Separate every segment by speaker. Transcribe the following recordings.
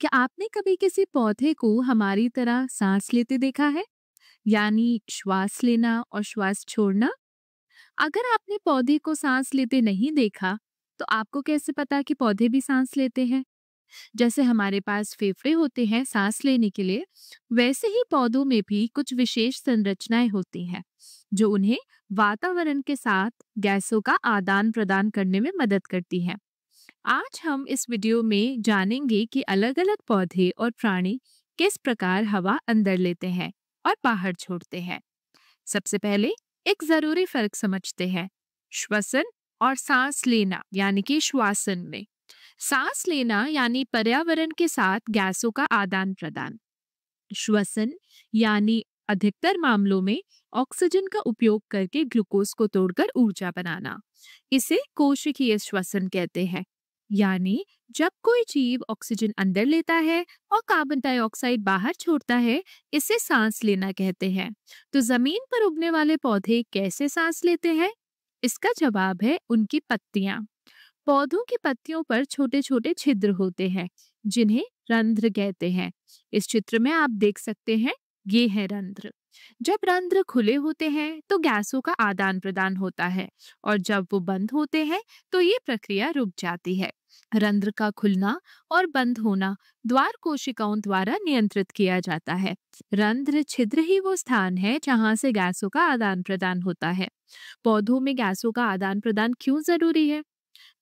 Speaker 1: क्या आपने कभी किसी पौधे को हमारी तरह सांस लेते देखा है? यानी श्वास लेना और श्वास छोड़ना? अगर आपने पौधे को सांस लेते नहीं देखा, तो आपको कैसे पता कि पौधे भी सांस लेते हैं? जैसे हमारे पास फेफड़े होते हैं सांस लेने के लिए, वैसे ही पौधों में भी कुछ विशेष संरचनाएं होती हैं, जो उन्हें वातावरण के साथ गैसों का आदान प्रदान करने में मदद करती हैं। आज हम इस वीडियो में जानेंगे कि अलग-अलग पौधे और प्राणी किस प्रकार हवा अंदर लेते हैं और बाहर छोड़ते हैं। सबसे पहले एक जरूरी फर्क समझते हैं, श्वसन और सांस लेना यानी कि श्वासन में। सांस लेना यानी पर्यावरण के साथ गैसों का आदान प्रदान। श्वसन यानी अधिकतर मामलों में ऑक्सीजन का उपयोग करके ग्लूकोज को तोड़कर ऊर्जा बनाना। इसे कोशिकीय श्वसन कहते हैं। यानी जब कोई जीव ऑक्सीजन अंदर लेता है और कार्बन डाइऑक्साइड बाहर छोड़ता है, इसे सांस लेना कहते हैं। तो जमीन पर उगने वाले पौधे कैसे सांस लेते हैं? इसका जवाब है उनकी पत्तियां। पौधों की पत्तियों पर छोटे छोटे छिद्र होते हैं, जिन्हें रंध्र कहते हैं। इस चित्र में आप देख सकते हैं, ये है रंध्र। जब रंध्र खुले होते हैं तो गैसों का आदान प्रदान होता है, और जब वो बंद होते हैं तो ये प्रक्रिया रुक जाती है। रंध्र का खुलना और बंद होना द्वार कोशिकाओं द्वारा नियंत्रित किया जाता है। रंध्र छिद्र ही वो स्थान है जहां से गैसों का आदान प्रदान होता है। पौधों में गैसों का आदान प्रदान क्यों जरूरी है?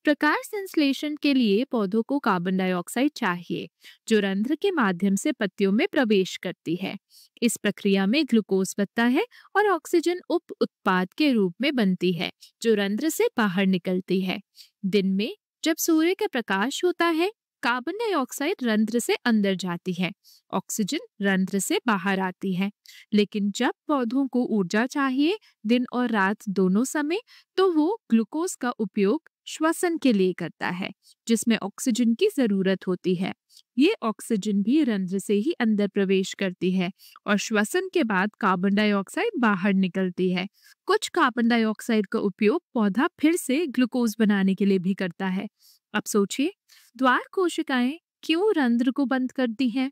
Speaker 1: प्रकाश संश्लेषण के लिए पौधों को कार्बन डाइऑक्साइड चाहिए, जो रंध्र के माध्यम से पत्तियों में प्रवेश करती है। इस प्रक्रिया में ग्लूकोज बनता है और ऑक्सीजन उप उत्पाद के रूप में बनती है, जो रंध्र से बाहर निकलती है। दिन में जब सूर्य का प्रकाश होता है, कार्बन डाइऑक्साइड रंध्र से अंदर जाती है, ऑक्सीजन रंध्र से बाहर आती है। लेकिन जब पौधों को ऊर्जा चाहिए, दिन और रात दोनों समय, तो वो ग्लूकोज का उपयोग श्वसन के लिए करता है, जिसमें ऑक्सीजन की जरूरत होती है। ये ऑक्सीजन भी रंध्र से ही अंदर प्रवेश करती है और श्वसन के बाद कार्बन डाइऑक्साइड बाहर निकलती है। कुछ कार्बन डाइऑक्साइड का उपयोग पौधा फिर से ग्लूकोज बनाने के लिए भी करता है। अब सोचिए, द्वार कोशिकाएं क्यों रंध्र को बंद करती हैं?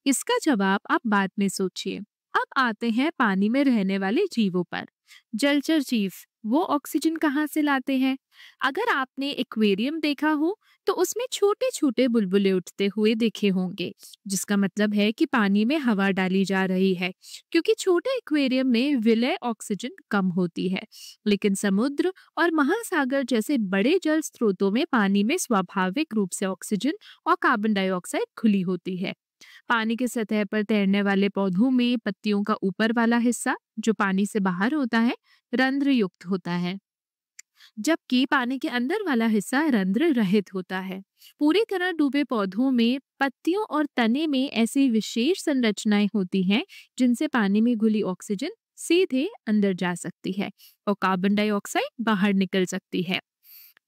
Speaker 1: इसका जवाब आप बाद में सोचिए। अब आते हैं पानी में रहने वाले जीवों पर। जलचर जीव वो ऑक्सीजन कहाँ से लाते हैं? अगर आपने एक्वेरियम देखा हो तो उसमें छोटे छोटे बुलबुले उठते हुए देखे होंगे, जिसका मतलब है कि पानी में हवा डाली जा रही है, क्योंकि छोटे एक्वेरियम में विलय ऑक्सीजन कम होती है। लेकिन समुद्र और महासागर जैसे बड़े जल स्रोतों में पानी में स्वाभाविक रूप से ऑक्सीजन और कार्बन डाइऑक्साइड खुली होती है। पानी की सतह पर तैरने वाले पौधों में पत्तियों का ऊपर वाला हिस्सा, जो पानी से बाहर होता है, रंध्र युक्त होता है, जबकि पानी के अंदर वाला हिस्सा रंध्र रहित होता है। पूरी तरह डूबे पौधों में पत्तियों और तने में ऐसी विशेष संरचनाएं होती हैं, जिनसे पानी में घुली ऑक्सीजन सीधे अंदर जा सकती है और कार्बन डाइऑक्साइड बाहर निकल सकती है।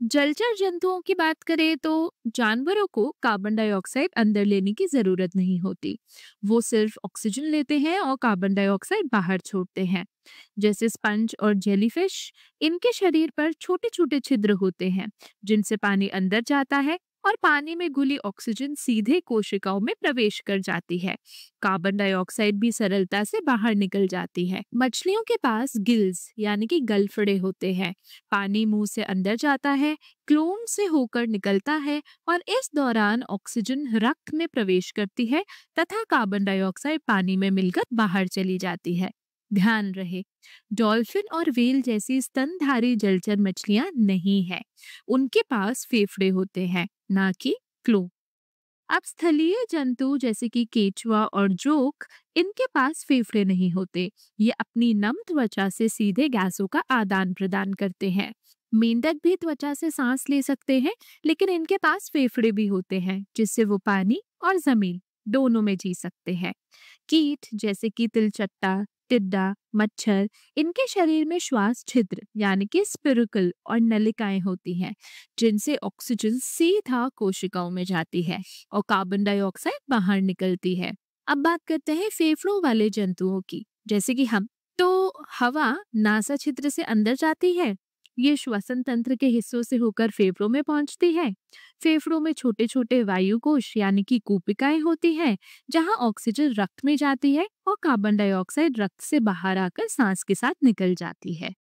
Speaker 1: जलचर जंतुओं की बात करें तो जानवरों को कार्बन डाइऑक्साइड अंदर लेने की जरूरत नहीं होती। वो सिर्फ ऑक्सीजन लेते हैं और कार्बन डाइऑक्साइड बाहर छोड़ते हैं। जैसे स्पंज और जेलीफिश, इनके शरीर पर छोटे छोटे छिद्र होते हैं, जिनसे पानी अंदर जाता है और पानी में घुली ऑक्सीजन सीधे कोशिकाओं में प्रवेश कर जाती है। कार्बन डाइऑक्साइड भी सरलता से बाहर निकल जाती है। मछलियों के पास गिल्स यानी कि गलफड़े होते हैं। पानी मुंह से अंदर जाता है, क्लोम से होकर निकलता है, और इस दौरान ऑक्सीजन रक्त में प्रवेश करती है तथा कार्बन डाइऑक्साइड पानी में मिलकर बाहर चली जाती है। ध्यान रहे, डॉल्फिन और व्हेल जैसी स्तनधारी जलचर मछलियां नहीं है। उनके पास फेफड़े होते हैं, ना कि क्लो। अब स्थलीय जंतु जैसे कि केचुआ और जोक, इनके पास फेफड़े नहीं होते। ये अपनी नम त्वचा से सीधे गैसों का आदान प्रदान करते हैं। मेंढक भी त्वचा से सांस ले सकते हैं, लेकिन इनके पास फेफड़े भी होते हैं, जिससे वो पानी और जमीन दोनों में जी सकते हैं। कीट जैसे कि तिलचट्टा, टिड्डा, मच्छर, इनके शरीर में श्वास छिद्र यानी कि स्पिरुकल और नलिकाएं होती हैं, जिनसे ऑक्सीजन सीधा कोशिकाओं में जाती है और कार्बन डाइऑक्साइड बाहर निकलती है। अब बात करते हैं फेफड़ों वाले जंतुओं की, जैसे कि हम। तो हवा नासा छिद्र से अंदर जाती है, ये श्वसन तंत्र के हिस्सों से होकर फेफड़ों में पहुंचती है। फेफड़ों में छोटे छोटे वायु कोश यानी कि कूपिकाएं होती हैं, जहां ऑक्सीजन रक्त में जाती है और कार्बन डाइऑक्साइड रक्त से बाहर आकर सांस के साथ निकल जाती है।